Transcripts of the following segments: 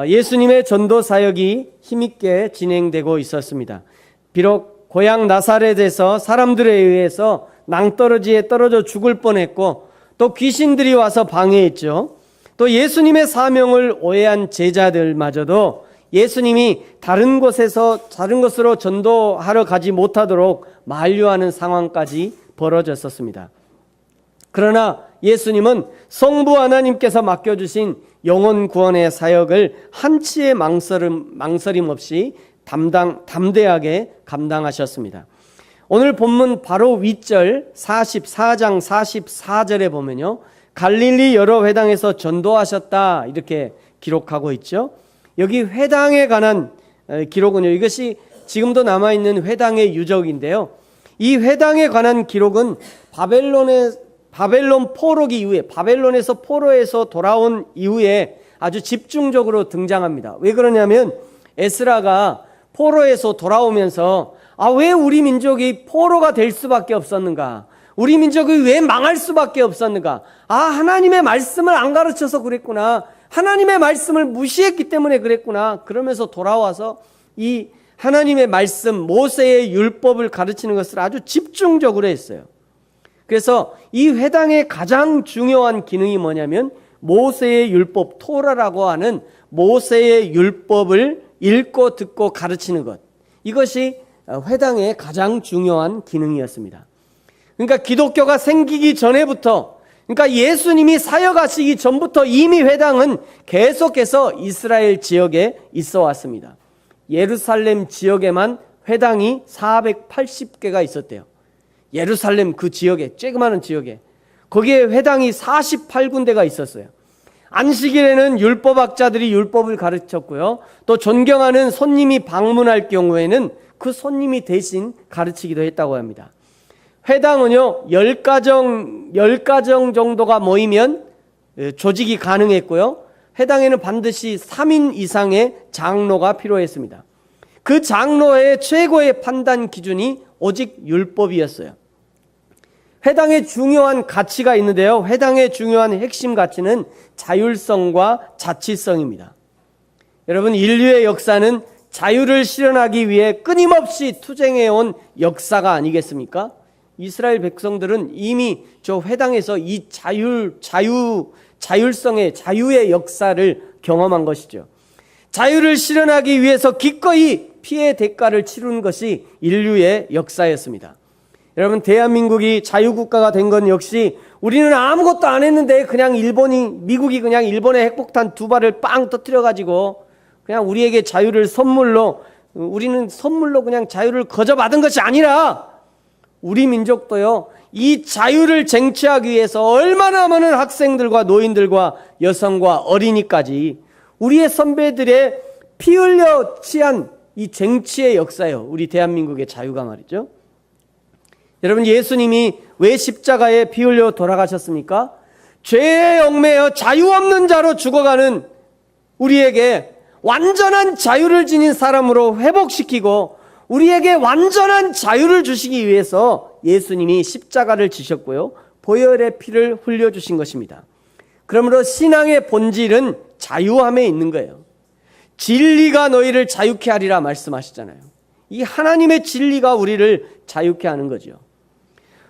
예수님의 전도 사역이 힘있게 진행되고 있었습니다. 비록 고향 나사렛에서 사람들에 의해서 낭떠러지에 떨어져 죽을 뻔했고 또 귀신들이 와서 방해했죠. 또 예수님의 사명을 오해한 제자들마저도 예수님이 다른 곳으로 전도하러 가지 못하도록 만류하는 상황까지 벌어졌었습니다. 그러나 예수님은 성부 하나님께서 맡겨주신 영혼 구원의 사역을 한치의 망설임 없이 담대하게 감당하셨습니다. 오늘 본문 바로 윗절 44장 44절에 보면요, 갈릴리 여러 회당에서 전도하셨다 이렇게 기록하고 있죠. 여기 회당에 관한 기록은요, 이것이 지금도 남아있는 회당의 유적인데요, 이 회당에 관한 기록은 바벨론 포로기 이후에, 바벨론에서 포로에서 돌아온 이후에 아주 집중적으로 등장합니다. 왜 그러냐면 에스라가 포로에서 돌아오면서 왜 우리 민족이 포로가 될 수밖에 없었는가, 우리 민족이 왜 망할 수밖에 없었는가, 하나님의 말씀을 안 가르쳐서 그랬구나, 하나님의 말씀을 무시했기 때문에 그랬구나, 그러면서 돌아와서 이 하나님의 말씀, 모세의 율법을 가르치는 것을 아주 집중적으로 했어요. 그래서 이 회당의 가장 중요한 기능이 뭐냐면 모세의 율법, 토라라고 하는 모세의 율법을 읽고 듣고 가르치는 것, 이것이 회당의 가장 중요한 기능이었습니다. 그러니까 기독교가 생기기 전에부터, 그러니까 예수님이 사역하시기 전부터 이미 회당은 계속해서 이스라엘 지역에 있어 왔습니다. 예루살렘 지역에만 회당이 480개가 있었대요. 예루살렘 그 지역에, 쬐그마한 지역에, 거기에 회당이 48군데가 있었어요. 안식일에는 율법학자들이 율법을 가르쳤고요, 또 존경하는 손님이 방문할 경우에는 그 손님이 대신 가르치기도 했다고 합니다. 회당은요, 10가정 정도가 모이면 조직이 가능했고요, 회당에는 반드시 3인 이상의 장로가 필요했습니다. 그 장로의 최고의 판단 기준이 오직 율법이었어요. 회당의 중요한 가치가 있는데요, 회당의 중요한 핵심 가치는 자율성과 자치성입니다. 여러분, 인류의 역사는 자유를 실현하기 위해 끊임없이 투쟁해온 역사가 아니겠습니까? 이스라엘 백성들은 이미 저 회당에서 이 자율성의, 자유의 역사를 경험한 것이죠. 자유를 실현하기 위해서 기꺼이 피해 대가를 치르는 것이 인류의 역사였습니다. 여러분, 대한민국이 자유국가가 된 건 역시 우리는 아무것도 안 했는데 그냥 미국이 그냥 일본의 핵폭탄 2발을 빵 터뜨려가지고 그냥 우리에게 자유를 우리는 선물로 그냥 자유를 거저받은 것이 아니라 우리 민족도요, 이 자유를 쟁취하기 위해서 얼마나 많은 학생들과 노인들과 여성과 어린이까지 우리의 선배들의 피 흘려 취한 이 쟁취의 역사예요. 우리 대한민국의 자유가 말이죠. 여러분, 예수님이 왜 십자가에 피 흘려 돌아가셨습니까? 죄에 얽매여 자유 없는 자로 죽어가는 우리에게 완전한 자유를 지닌 사람으로 회복시키고 우리에게 완전한 자유를 주시기 위해서 예수님이 십자가를 지셨고요, 보혈의 피를 흘려주신 것입니다. 그러므로 신앙의 본질은 자유함에 있는 거예요. 진리가 너희를 자유케 하리라 말씀하시잖아요. 이 하나님의 진리가 우리를 자유케 하는 거죠.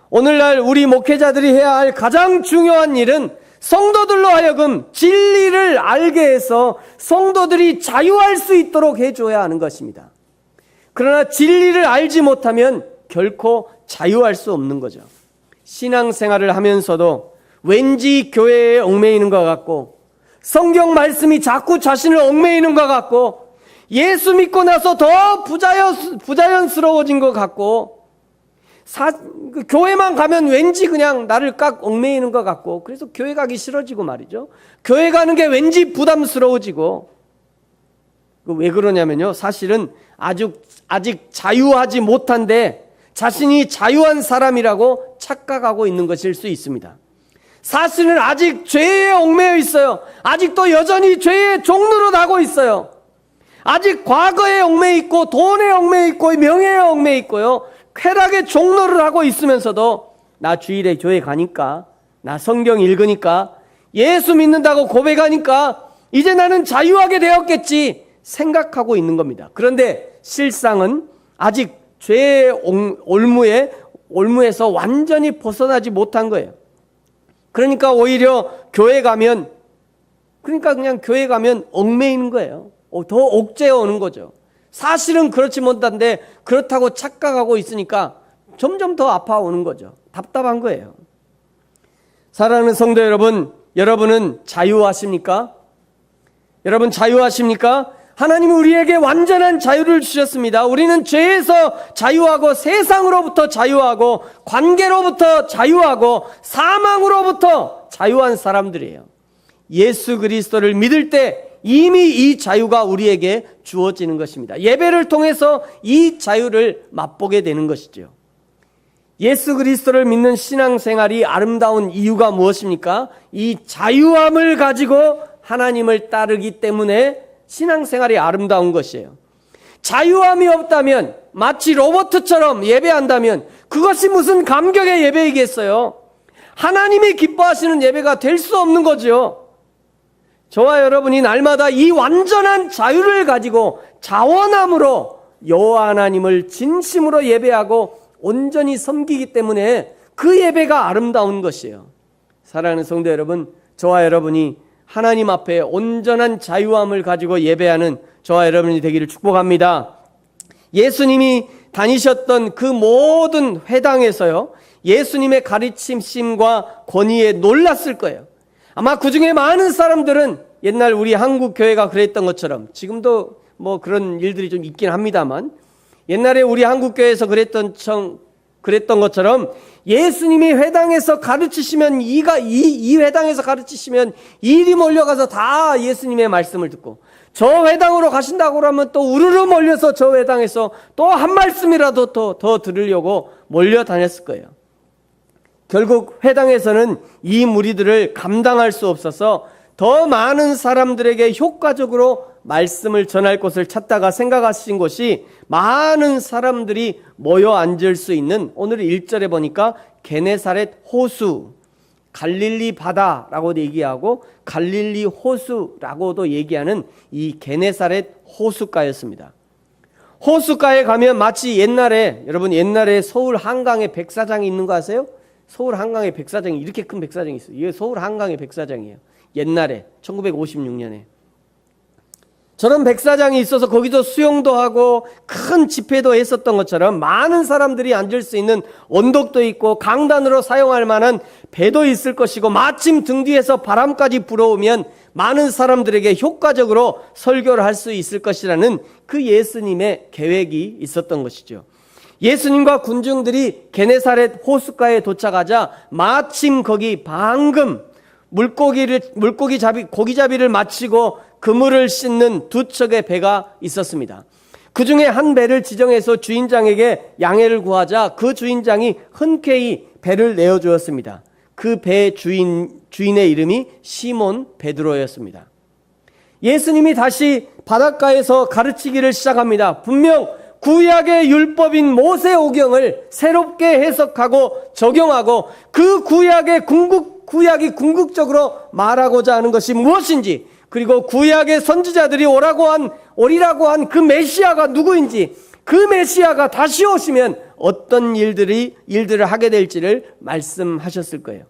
오늘날 우리 목회자들이 해야 할 가장 중요한 일은 성도들로 하여금 진리를 알게 해서 성도들이 자유할 수 있도록 해줘야 하는 것입니다. 그러나 진리를 알지 못하면 결코 자유할 수 없는 거죠. 신앙생활을 하면서도 왠지 교회에 얽매이는 것 같고, 성경 말씀이 자꾸 자신을 얽매이는 것 같고, 예수 믿고 나서 더 부자연스러워진 것 같고, 교회만 가면 왠지 그냥 나를 꽉 얽매이는 것 같고, 그래서 교회 가기 싫어지고 말이죠. 교회 가는 게 왠지 부담스러워지고. 왜 그러냐면요, 사실은 아직 자유하지 못한데 자신이 자유한 사람이라고 착각하고 있는 것일 수 있습니다. 사실은 아직 죄에 얽매여 있어요. 아직도 여전히 죄의 종로로 나고 있어요. 아직 과거에 얽매여 있고, 돈에 얽매여 있고, 명예에 얽매여 있고요, 쾌락의 종로를 하고 있으면서도 나 주일에 교회 가니까, 나 성경 읽으니까, 예수 믿는다고 고백하니까, 이제 나는 자유하게 되었겠지 생각하고 있는 겁니다. 그런데 실상은 아직 죄의 올무에서 완전히 벗어나지 못한 거예요. 그러니까 오히려 교회 가면 그냥 교회 가면 얽매이는 거예요. 더 옥죄어 오는 거죠. 사실은 그렇지 못한데 그렇다고 착각하고 있으니까 점점 더 아파오는 거죠. 답답한 거예요. 사랑하는 성도 여러분, 여러분은 자유하십니까? 여러분 자유하십니까? 하나님은 우리에게 완전한 자유를 주셨습니다. 우리는 죄에서 자유하고 세상으로부터 자유하고 관계로부터 자유하고 사망으로부터 자유한 사람들이에요. 예수 그리스도를 믿을 때 이미 이 자유가 우리에게 주어지는 것입니다. 예배를 통해서 이 자유를 맛보게 되는 것이죠. 예수 그리스도를 믿는 신앙생활이 아름다운 이유가 무엇입니까? 이 자유함을 가지고 하나님을 따르기 때문에 신앙생활이 아름다운 것이에요. 자유함이 없다면 마치 로봇처럼 예배한다면 그것이 무슨 감격의 예배이겠어요? 하나님이 기뻐하시는 예배가 될 수 없는 거죠. 저와 여러분이 날마다 이 완전한 자유를 가지고 자원함으로 여호와 하나님을 진심으로 예배하고 온전히 섬기기 때문에 그 예배가 아름다운 것이에요. 사랑하는 성도 여러분, 저와 여러분이 하나님 앞에 온전한 자유함을 가지고 예배하는 저와 여러분이 되기를 축복합니다. 예수님이 다니셨던 그 모든 회당에서요, 예수님의 가르침과 권위에 놀랐을 거예요. 아마 그 중에 많은 사람들은 옛날 우리 한국 교회가 그랬던 것처럼, 지금도 뭐 그런 일들이 좀 있긴 합니다만, 옛날에 우리 한국 교회에서 그랬던 것처럼 예수님이 회당에서 가르치시면 이 회당에서 가르치시면 일이 몰려가서 다 예수님의 말씀을 듣고, 저 회당으로 가신다고 그러면 또 우르르 몰려서 저 회당에서 또 한 말씀이라도 더 들으려고 몰려다녔을 거예요. 결국 회당에서는 이 무리들을 감당할 수 없어서 더 많은 사람들에게 효과적으로 말씀을 전할 곳을 찾다가 생각하신 곳이 많은 사람들이 모여 앉을 수 있는, 오늘 1절에 보니까 게네사렛 호수, 갈릴리 바다라고도 얘기하고 갈릴리 호수라고도 얘기하는 이 게네사렛 호수가였습니다. 호수가에 가면 마치 여러분 옛날에 서울 한강에 백사장이 있는 거 아세요? 서울 한강에 백사장이, 이렇게 큰 백사장이 있어요. 이게 서울 한강의 백사장이에요. 옛날에 1956년에 저런 백사장이 있어서 거기서 수영도 하고 큰 집회도 했었던 것처럼 많은 사람들이 앉을 수 있는 언덕도 있고 강단으로 사용할 만한 배도 있을 것이고, 마침 등 뒤에서 바람까지 불어오면 많은 사람들에게 효과적으로 설교를 할 수 있을 것이라는 그 예수님의 계획이 있었던 것이죠. 예수님과 군중들이 게네사렛 호숫가에 도착하자 마침 거기 방금 고기잡이를 마치고 그물을 씻는 두 척의 배가 있었습니다. 그 중에 한 배를 지정해서 주인장에게 양해를 구하자 그 주인장이 흔쾌히 배를 내어주었습니다. 그 배 주인의 이름이 시몬 베드로였습니다. 예수님이 다시 바닷가에서 가르치기를 시작합니다. 분명 구약의 율법인 모세오경을 새롭게 해석하고 적용하고 그 구약이 궁극적으로 말하고자 하는 것이 무엇인지, 그리고 구약의 선지자들이 오리라고 한 그 메시아가 누구인지, 그 메시아가 다시 오시면 어떤 일들을 하게 될지를 말씀하셨을 거예요.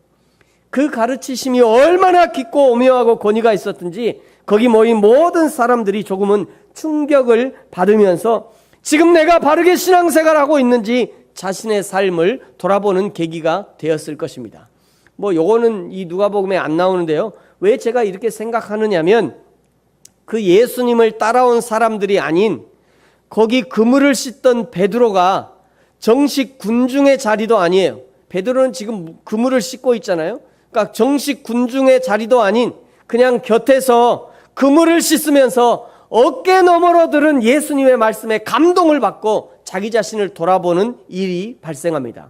그 가르치심이 얼마나 깊고 오묘하고 권위가 있었든지 거기 모인 모든 사람들이 조금은 충격을 받으면서 지금 내가 바르게 신앙생활하고 있는지 자신의 삶을 돌아보는 계기가 되었을 것입니다. 요거는 이 누가복음에 안 나오는데요. 왜 제가 이렇게 생각하느냐면, 그 예수님을 따라온 사람들이 아닌 거기 그물을 씻던 베드로가 정식 군중의 자리도 아니에요. 베드로는 지금 그물을 씻고 있잖아요. 그러니까 정식 군중의 자리도 아닌 그냥 곁에서 그물을 씻으면서 어깨 너머로 들은 예수님의 말씀에 감동을 받고 자기 자신을 돌아보는 일이 발생합니다.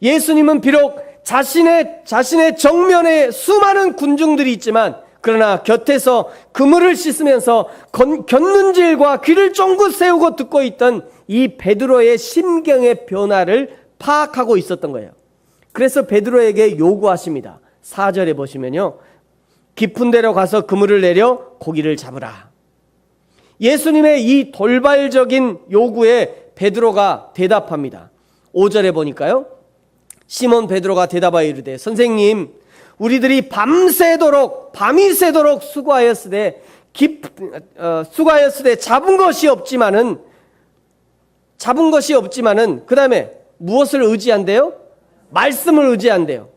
예수님은 비록 자신의 정면에 수많은 군중들이 있지만, 그러나 곁에서 그물을 씻으면서 곁눈질과 귀를 쫑긋 세우고 듣고 있던 이 베드로의 심경의 변화를 파악하고 있었던 거예요. 그래서 베드로에게 요구하십니다. 4절에 보시면요, 깊은 데로 가서 그물을 내려 고기를 잡으라. 예수님의 이 돌발적인 요구에 베드로가 대답합니다. 5절에 보니까요. 시몬 베드로가 대답하여 이르되 선생님 우리들이 밤이 새도록 수고하였으되 잡은 것이 없지만은 그 다음에 무엇을 의지한대요? 말씀을 의지한대요.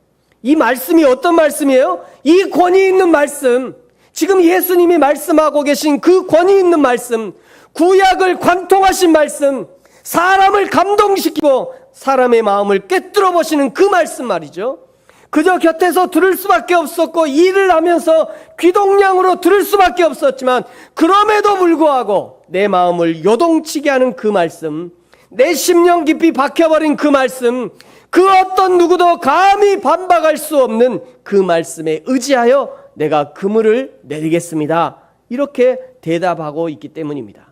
이 말씀이 어떤 말씀이에요? 이 권위 있는 말씀, 지금 예수님이 말씀하고 계신 그 권위 있는 말씀, 구약을 관통하신 말씀, 사람을 감동시키고 사람의 마음을 꿰뚫어 보시는 그 말씀 말이죠. 그저 곁에서 들을 수밖에 없었고 일을 하면서 귀동냥으로 들을 수밖에 없었지만 그럼에도 불구하고 내 마음을 요동치게 하는 그 말씀, 내 심령 깊이 박혀버린 그 말씀, 그 어떤 누구도 감히 반박할 수 없는 그 말씀에 의지하여 내가 그물을 내리겠습니다. 이렇게 대답하고 있기 때문입니다.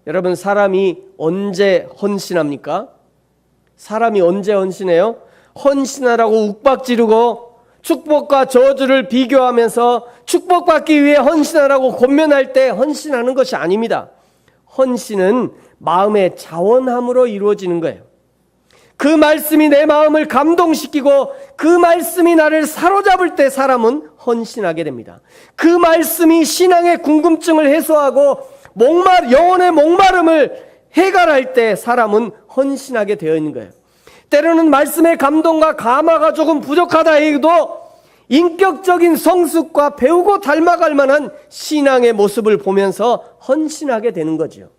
여러분, 사람이 언제 헌신합니까? 사람이 언제 헌신해요? 헌신하라고 욱박지르고 축복과 저주를 비교하면서 축복받기 위해 헌신하라고 권면할 때 헌신하는 것이 아닙니다. 헌신은 마음의 자원함으로 이루어지는 거예요. 그 말씀이 내 마음을 감동시키고 그 말씀이 나를 사로잡을 때 사람은 헌신하게 됩니다. 그 말씀이 신앙의 궁금증을 해소하고 영혼의 목마름을 해결할 때 사람은 헌신하게 되어 있는 거예요. 때로는 말씀의 감동과 감화가 조금 부족하다 해도 인격적인 성숙과 배우고 닮아갈 만한 신앙의 모습을 보면서 헌신하게 되는 거죠.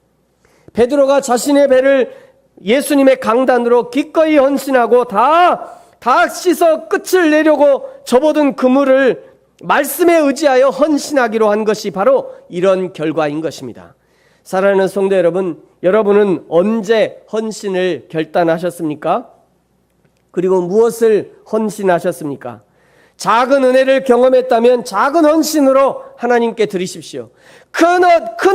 베드로가 자신의 배를 예수님의 강단으로 기꺼이 헌신하고 다 씻어 끝을 내려고 접어든 그물을 말씀에 의지하여 헌신하기로 한 것이 바로 이런 결과인 것입니다. 사랑하는 성도 여러분, 여러분은 언제 헌신을 결단하셨습니까? 그리고 무엇을 헌신하셨습니까? 작은 은혜를 경험했다면 작은 헌신으로 하나님께 드리십시오. 큰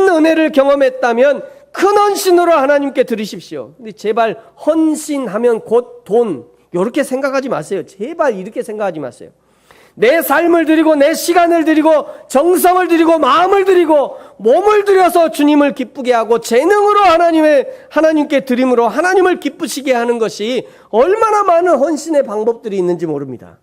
은혜를 경험했다면 큰 헌신으로 하나님께 드리십시오. 근데 제발 헌신하면 곧 돈, 이렇게 생각하지 마세요. 제발 이렇게 생각하지 마세요. 내 삶을 드리고 내 시간을 드리고 정성을 드리고 마음을 드리고 몸을 들여서 주님을 기쁘게 하고 재능으로 하나님께 드림으로 하나님을 기쁘시게 하는 것이 얼마나 많은 헌신의 방법들이 있는지 모릅니다.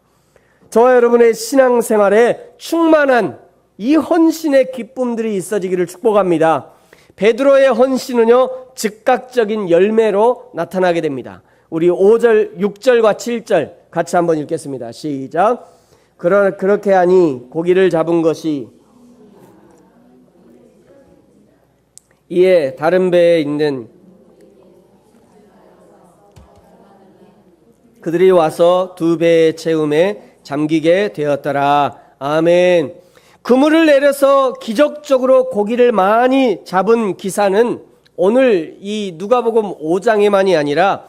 저와 여러분의 신앙생활에 충만한 이 헌신의 기쁨들이 있어지기를 축복합니다. 베드로의 헌신은요, 즉각적인 열매로 나타나게 됩니다. 우리 5절, 6절과 7절 같이 한번 읽겠습니다. 시작. 그렇게 하니 고기를 잡은 것이 이에 다른 배에 있는 그들이 와서 두 배의 채움에 잠기게 되었더라. 아멘. 그물을 내려서 기적적으로 고기를 많이 잡은 기사는 오늘 이 누가복음 5장에만이 아니라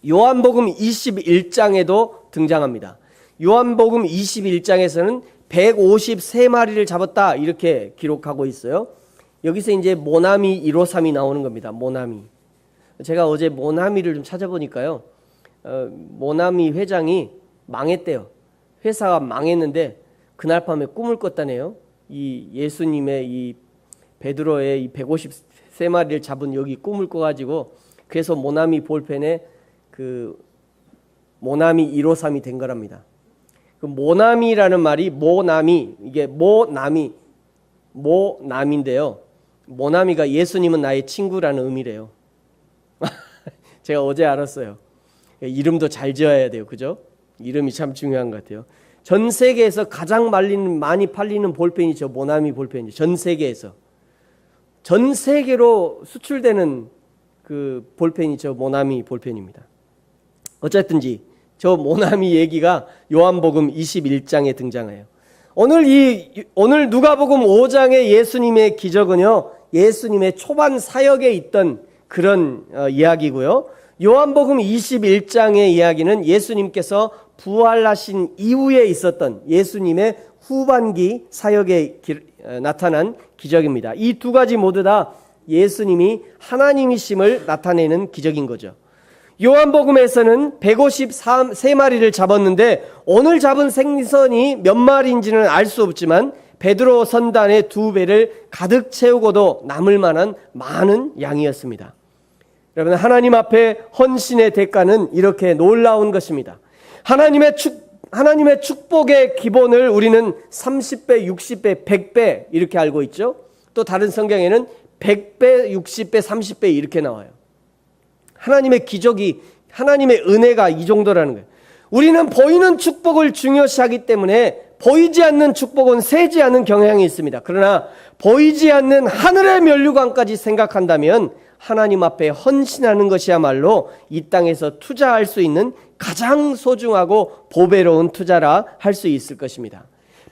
요한복음 21장에도 등장합니다. 요한복음 21장에서는 153마리를 잡았다 이렇게 기록하고 있어요. 여기서 이제 모나미 153이 나오는 겁니다. 모나미. 제가 어제 모나미를 좀 찾아보니까요. 모나미 회장이 망했대요. 회사가 망했는데 그날 밤에 꿈을 꿨다네요. 이 예수님의 이 베드로의 이 153마리를 잡은 여기 꿈을 꿔가지고 그래서 모나미 볼펜에 그 모나미 153이 된 거랍니다. 그 모나미라는 말이 모나미, 이게 모나미인데요. 모나미가 예수님은 나의 친구라는 의미래요. 제가 어제 알았어요. 이름도 잘 지어야 돼요. 그죠? 이름이 참 중요한 것 같아요. 전 세계에서 가장 많이 팔리는 볼펜이 저 모나미 볼펜이죠. 전 세계에서. 전 세계로 수출되는 그 볼펜이 저 모나미 볼펜입니다. 어쨌든지 저 모나미 얘기가 요한복음 21장에 등장해요. 오늘 누가복음 5장의 예수님의 기적은요, 예수님의 초반 사역에 있던 그런 이야기고요. 요한복음 21장의 이야기는 예수님께서 부활하신 이후에 있었던 예수님의 후반기 사역에 나타난 기적입니다. 이 두 가지 모두 다 예수님이 하나님이심을 나타내는 기적인 거죠. 요한복음에서는 153마리를 잡았는데 오늘 잡은 생선이 몇 마리인지는 알 수 없지만 베드로 선단의 2배를 가득 채우고도 남을 만한 많은 양이었습니다. 여러분, 하나님 앞에 헌신의 대가는 이렇게 놀라운 것입니다. 하나님의 축복의 기본을 우리는 30배, 60배, 100배 이렇게 알고 있죠. 또 다른 성경에는 100배, 60배, 30배 이렇게 나와요. 하나님의 기적이, 하나님의 은혜가 이 정도라는 거예요. 우리는 보이는 축복을 중요시하기 때문에 보이지 않는 축복은 세지 않은 경향이 있습니다. 그러나 보이지 않는 하늘의 면류관까지 생각한다면 하나님 앞에 헌신하는 것이야말로 이 땅에서 투자할 수 있는 가장 소중하고 보배로운 투자라 할 수 있을 것입니다.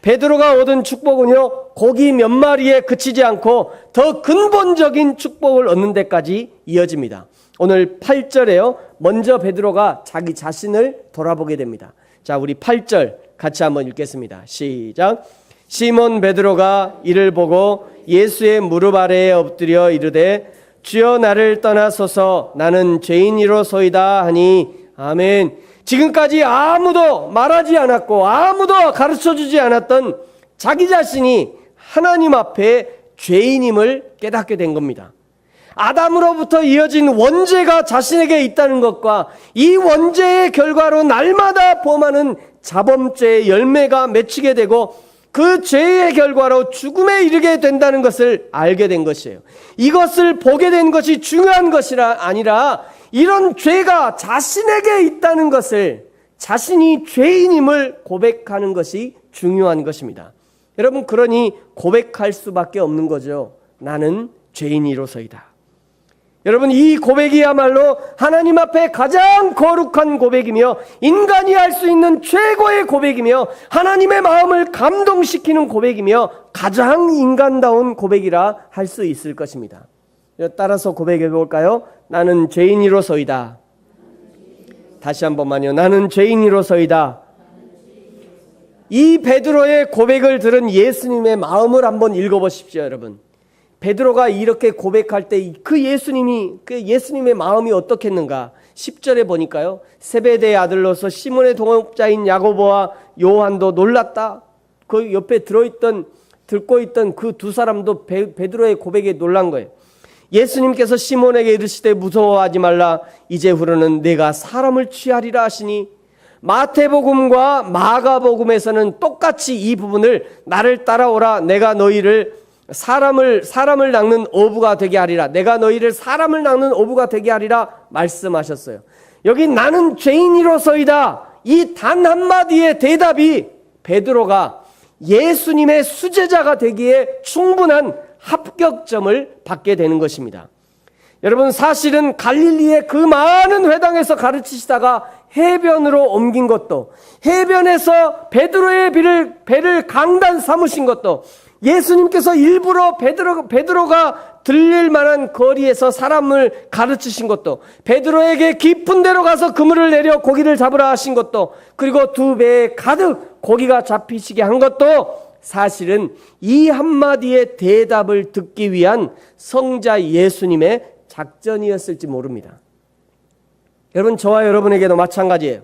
베드로가 얻은 축복은요, 고기 몇 마리에 그치지 않고 더 근본적인 축복을 얻는 데까지 이어집니다. 오늘 8절에요, 먼저 베드로가 자기 자신을 돌아보게 됩니다. 자, 우리 8절 같이 한번 읽겠습니다. 시작. 시몬 베드로가 이를 보고 예수의 무릎 아래에 엎드려 이르되 주여 나를 떠나소서 나는 죄인이로소이다 하니 아멘. 지금까지 아무도 말하지 않았고 아무도 가르쳐주지 않았던 자기 자신이 하나님 앞에 죄인임을 깨닫게 된 겁니다. 아담으로부터 이어진 원죄가 자신에게 있다는 것과 이 원죄의 결과로 날마다 범하는 자범죄의 열매가 맺히게 되고 그 죄의 결과로 죽음에 이르게 된다는 것을 알게 된 것이에요. 이것을 보게 된 것이 중요한 것이 아니라 이런 죄가 자신에게 있다는 것을, 자신이 죄인임을 고백하는 것이 중요한 것입니다. 여러분, 그러니 고백할 수밖에 없는 거죠. 나는 죄인이로소이다. 여러분, 이 고백이야말로 하나님 앞에 가장 거룩한 고백이며 인간이 할 수 있는 최고의 고백이며 하나님의 마음을 감동시키는 고백이며 가장 인간다운 고백이라 할 수 있을 것입니다. 따라서 고백해 볼까요? 나는 죄인이로소이다. 다시 한 번만요. 나는 죄인이로소이다. 이 베드로의 고백을 들은 예수님의 마음을 한번 읽어보십시오, 여러분. 베드로가 이렇게 고백할 때 그 예수님의 마음이 어떻겠는가? 10절에 보니까요, 세베대의 아들로서 시몬의 동업자인 야고보와 요한도 놀랐다. 그 옆에 듣고 있던 그 두 사람도 베드로의 고백에 놀란 거예요. 예수님께서 시몬에게 이르시되 무서워하지 말라. 이제후로는 내가 사람을 취하리라 하시니, 마태복음과 마가복음에서는 똑같이 이 부분을 나를 따라오라. 내가 너희를 사람을 낚는 어부가 되게 하리라. 내가 너희를 사람을 낚는 어부가 되게 하리라 말씀하셨어요. 여기 나는 죄인이로소이다. 이 단 한마디의 대답이 베드로가 예수님의 수제자가 되기에 충분한 합격점을 받게 되는 것입니다. 여러분, 사실은 갈릴리의 그 많은 회당에서 가르치시다가 해변으로 옮긴 것도, 해변에서 베드로의 배를 강단 삼으신 것도, 예수님께서 일부러 베드로가 들릴 만한 거리에서 사람을 가르치신 것도, 베드로에게 깊은 데로 가서 그물을 내려 고기를 잡으라 하신 것도, 그리고 2배에 가득 고기가 잡히시게 한 것도 사실은 이 한마디의 대답을 듣기 위한 성자 예수님의 작전이었을지 모릅니다. 여러분, 저와 여러분에게도 마찬가지예요.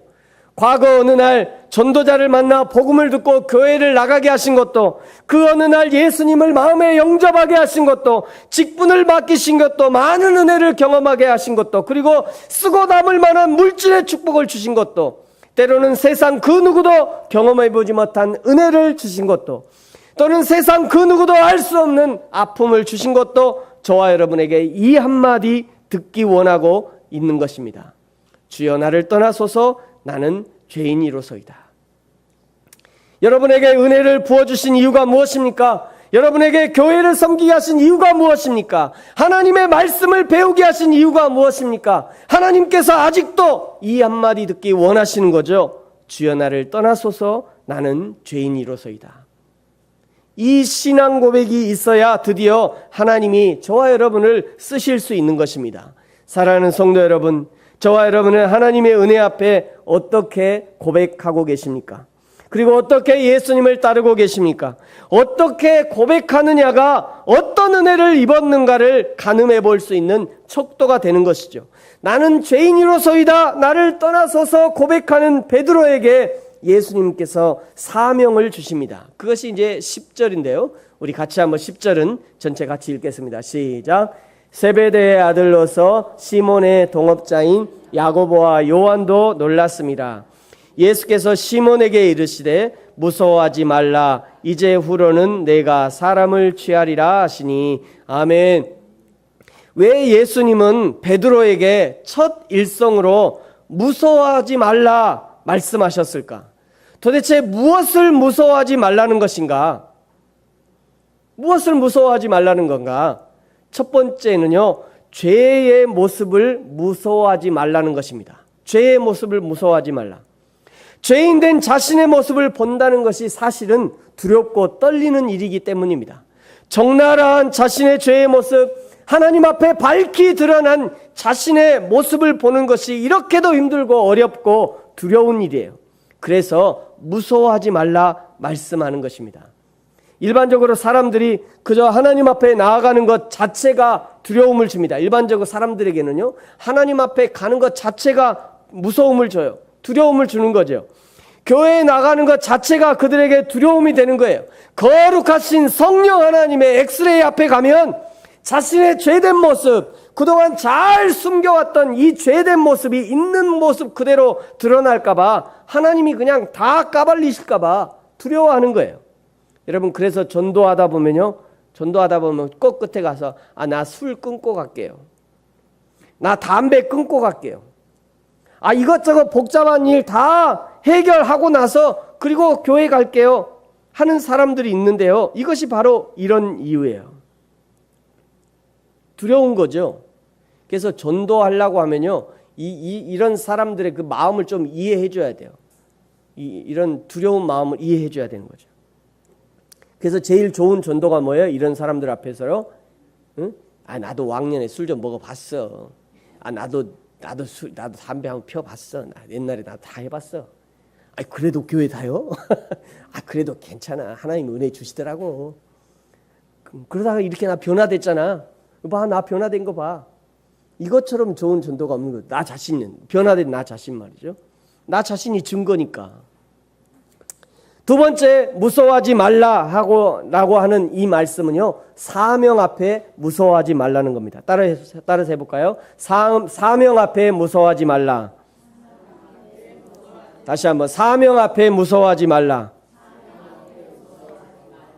과거 어느 날 전도자를 만나 복음을 듣고 교회를 나가게 하신 것도, 그 어느 날 예수님을 마음에 영접하게 하신 것도, 직분을 맡기신 것도, 많은 은혜를 경험하게 하신 것도, 그리고 쓰고 남을 만한 물질의 축복을 주신 것도, 때로는 세상 그 누구도 경험해보지 못한 은혜를 주신 것도, 또는 세상 그 누구도 알 수 없는 아픔을 주신 것도 저와 여러분에게 이 한마디 듣기 원하고 있는 것입니다. 주여 나를 떠나소서 나는 죄인이로소이다. 여러분에게 은혜를 부어주신 이유가 무엇입니까? 여러분에게 교회를 섬기게 하신 이유가 무엇입니까? 하나님의 말씀을 배우게 하신 이유가 무엇입니까? 하나님께서 아직도 이 한마디 듣기 원하시는 거죠. 주여 나를 떠나소서 나는 죄인이로소이다. 이 신앙 고백이 있어야 드디어 하나님이 저와 여러분을 쓰실 수 있는 것입니다. 사랑하는 성도 여러분, 저와 여러분은 하나님의 은혜 앞에 어떻게 고백하고 계십니까? 그리고 어떻게 예수님을 따르고 계십니까? 어떻게 고백하느냐가 어떤 은혜를 입었는가를 가늠해 볼 수 있는 척도가 되는 것이죠. 나는 죄인이로소이다 나를 떠나서서 고백하는 베드로에게 예수님께서 사명을 주십니다. 그것이 이제 10절인데요. 우리 같이 한번 10절은 전체 같이 읽겠습니다. 시작. 세베대의 아들로서 시몬의 동업자인 야고보와 요한도 놀랐습니다. 예수께서 시몬에게 이르시되 무서워하지 말라. 이제 후로는 내가 사람을 취하리라 하시니. 아멘. 왜 예수님은 베드로에게 첫 일성으로 무서워하지 말라 말씀하셨을까? 도대체 무엇을 무서워하지 말라는 것인가? 무엇을 무서워하지 말라는 건가? 첫 번째는요, 죄의 모습을 무서워하지 말라는 것입니다. 죄의 모습을 무서워하지 말라. 죄인 된 자신의 모습을 본다는 것이 사실은 두렵고 떨리는 일이기 때문입니다. 적나라한 자신의 죄의 모습, 하나님 앞에 밝히 드러난 자신의 모습을 보는 것이 이렇게도 힘들고 어렵고 두려운 일이에요. 그래서 무서워하지 말라 말씀하는 것입니다. 일반적으로 사람들이 그저 하나님 앞에 나아가는 것 자체가 두려움을 줍니다. 일반적으로 사람들에게는요, 하나님 앞에 가는 것 자체가 무서움을 줘요. 두려움을 주는 거죠. 교회에 나가는 것 자체가 그들에게 두려움이 되는 거예요. 거룩하신 성령 하나님의 엑스레이 앞에 가면 자신의 죄된 모습, 그동안 잘 숨겨왔던 이 죄된 모습이 있는 모습 그대로 드러날까봐 하나님이 그냥 다 까발리실까봐 두려워하는 거예요. 여러분, 그래서 전도하다 보면 꼭 끝에 가서 나 술 끊고 갈게요. 나 담배 끊고 갈게요. 이것저것 복잡한 일 다 해결하고 나서 그리고 교회 갈게요 하는 사람들이 있는데요. 이것이 바로 이런 이유예요. 두려운 거죠. 그래서 전도하려고 하면요, 이런 사람들의 그 마음을 좀 이해해 줘야 돼요. 이런 두려운 마음을 이해해 줘야 되는 거죠. 그래서 제일 좋은 전도가 뭐예요? 이런 사람들 앞에서요. 응? 나도 왕년에 술 좀 먹어봤어. 나도 담배 한번 피워봤어. 옛날에 나도 다 해봤어. 그래도 교회 다요? 그래도 괜찮아. 하나님 은혜 주시더라고. 그러다가 이렇게 나 변화됐잖아. 봐, 나 변화된 거 봐. 이것처럼 좋은 전도가 없는 거예요. 나 자신은 변화된 나 자신 말이죠. 나 자신이 증거니까. 두 번째, 무서워하지 말라라고 하는 이 말씀은요, 사명 앞에 무서워하지 말라는 겁니다. 따라서 해볼까요? 사명 앞에 무서워하지 말라. 다시 한번, 사명 앞에 무서워하지 말라.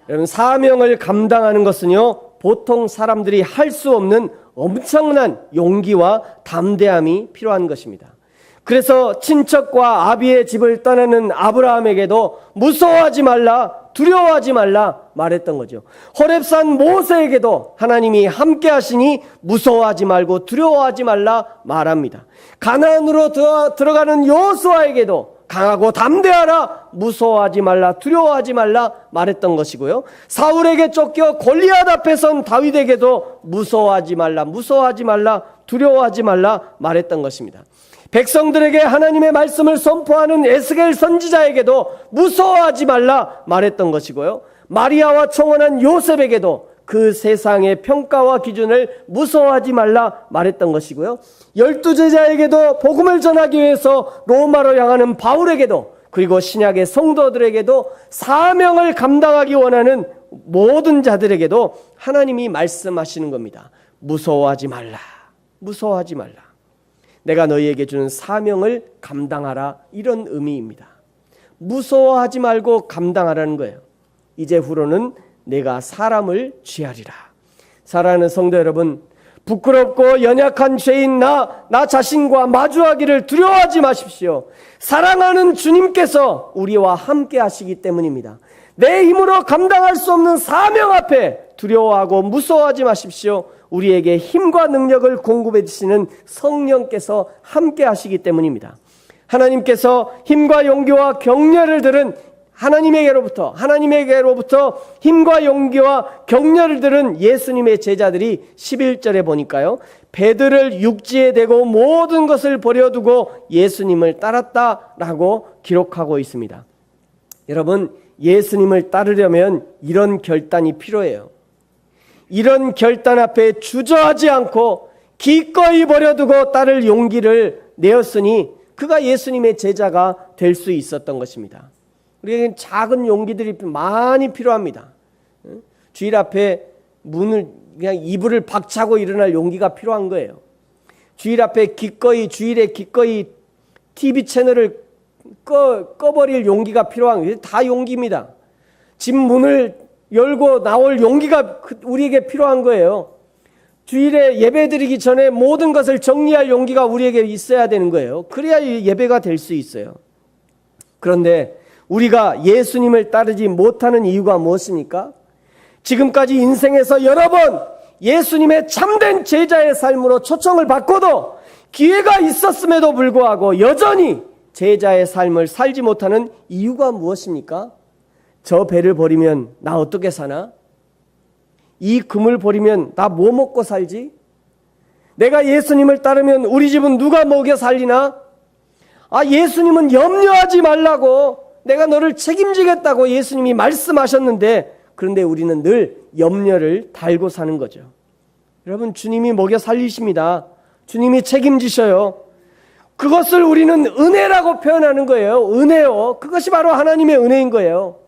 여러분, 사명을 감당하는 것은요, 보통 사람들이 할 수 없는 엄청난 용기와 담대함이 필요한 것입니다. 그래서 친척과 아비의 집을 떠나는 아브라함에게도 무서워하지 말라, 두려워하지 말라 말했던 거죠. 호렙산 모세에게도 하나님이 함께 하시니 무서워하지 말고 두려워하지 말라 말합니다. 가나안으로 들어가는 여호수아에게도 강하고 담대하라, 무서워하지 말라, 두려워하지 말라 말했던 것이고요. 사울에게 쫓겨 골리앗 앞에 선 다윗에게도 무서워하지 말라, 두려워하지 말라 말했던 것입니다. 백성들에게 하나님의 말씀을 선포하는 에스겔 선지자에게도 무서워하지 말라 말했던 것이고요. 마리아와 청혼한 요셉에게도 그 세상의 평가와 기준을 무서워하지 말라 말했던 것이고요. 12제자에게도 복음을 전하기 위해서 로마로 향하는 바울에게도, 그리고 신약의 성도들에게도, 사명을 감당하기 원하는 모든 자들에게도 하나님이 말씀하시는 겁니다. 무서워하지 말라. 내가 너희에게 주는 사명을 감당하라, 이런 의미입니다. 무서워하지 말고 감당하라는 거예요. 이제 후로는 내가 사람을 취하리라. 사랑하는 성도 여러분, 부끄럽고 연약한 죄인 나 자신과 마주하기를 두려워하지 마십시오. 사랑하는 주님께서 우리와 함께 하시기 때문입니다. 내 힘으로 감당할 수 없는 사명 앞에 두려워하고 무서워하지 마십시오. 우리에게 힘과 능력을 공급해 주시는 성령께서 함께 하시기 때문입니다. 하나님께서 힘과 용기와 격려를 들은 하나님에게로부터 힘과 용기와 격려를 들은 예수님의 제자들이 11절에 보니까요, 배들을 육지에 대고 모든 것을 버려두고 예수님을 따랐다라고 기록하고 있습니다. 여러분, 예수님을 따르려면 이런 결단이 필요해요. 이런 결단 앞에 주저하지 않고 기꺼이 버려두고 따를 용기를 내었으니 그가 예수님의 제자가 될 수 있었던 것입니다. 우리에게는 작은 용기들이 많이 필요합니다. 주일 앞에 문을 그냥 이불을 박차고 일어날 용기가 필요한 거예요. 주일 앞에 주일에 기꺼이 TV 채널을 꺼버릴 용기가 필요한 거예요. 다 용기입니다. 집 문을 열고 나올 용기가 우리에게 필요한 거예요. 주일에 예배드리기 전에 모든 것을 정리할 용기가 우리에게 있어야 되는 거예요. 그래야 예배가 될 수 있어요. 그런데 우리가 예수님을 따르지 못하는 이유가 무엇입니까? 지금까지 인생에서 여러 번 예수님의 참된 제자의 삶으로 초청을 받고도 기회가 있었음에도 불구하고 여전히 제자의 삶을 살지 못하는 이유가 무엇입니까? 저 배를 버리면 나 어떻게 사나? 이 금을 버리면 나 뭐 먹고 살지? 내가 예수님을 따르면 우리 집은 누가 먹여 살리나? 예수님은 염려하지 말라고, 내가 너를 책임지겠다고 예수님이 말씀하셨는데, 그런데 우리는 늘 염려를 달고 사는 거죠. 여러분, 주님이 먹여 살리십니다. 주님이 책임지셔요. 그것을 우리는 은혜라고 표현하는 거예요. 은혜요. 그것이 바로 하나님의 은혜인 거예요.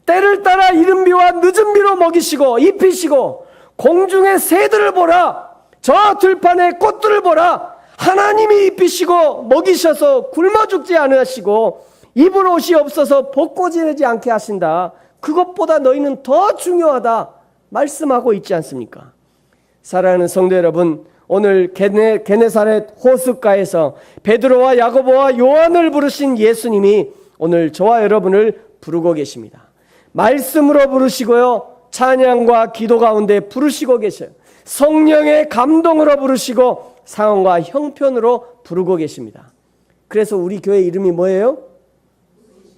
때를 따라 이른 비와 늦은 비로 먹이시고 입히시고 공중의 새들을 보라, 저 들판의 꽃들을 보라. 하나님이 입히시고 먹이셔서 굶어 죽지 않으시고 입을 옷이 없어서 벗고 지내지 않게 하신다. 그것보다 너희는 더 중요하다 말씀하고 있지 않습니까? 사랑하는 성도 여러분, 오늘 게네사렛 호숫가에서 베드로와 야고보와 요한을 부르신 예수님이 오늘 저와 여러분을 부르고 계십니다. 말씀으로 부르시고요, 찬양과 기도 가운데 부르시고 계셔요. 성령의 감동으로 부르시고 상황과 형편으로 부르고 계십니다. 그래서 우리 교회 이름이 뭐예요?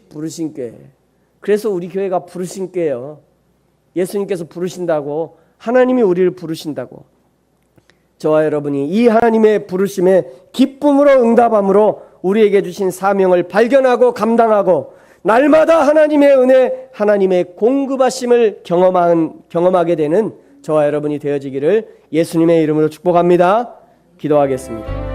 부르신 교회. 그래서 우리 교회가 부르신 교회예요. 예수님께서 부르신다고, 하나님이 우리를 부르신다고. 저와 여러분이 이 하나님의 부르심에 기쁨으로 응답함으로 우리에게 주신 사명을 발견하고 감당하고 날마다 하나님의 은혜, 하나님의 공급하심을 경험하게 되는 저와 여러분이 되어지기를 예수님의 이름으로 축복합니다. 기도하겠습니다.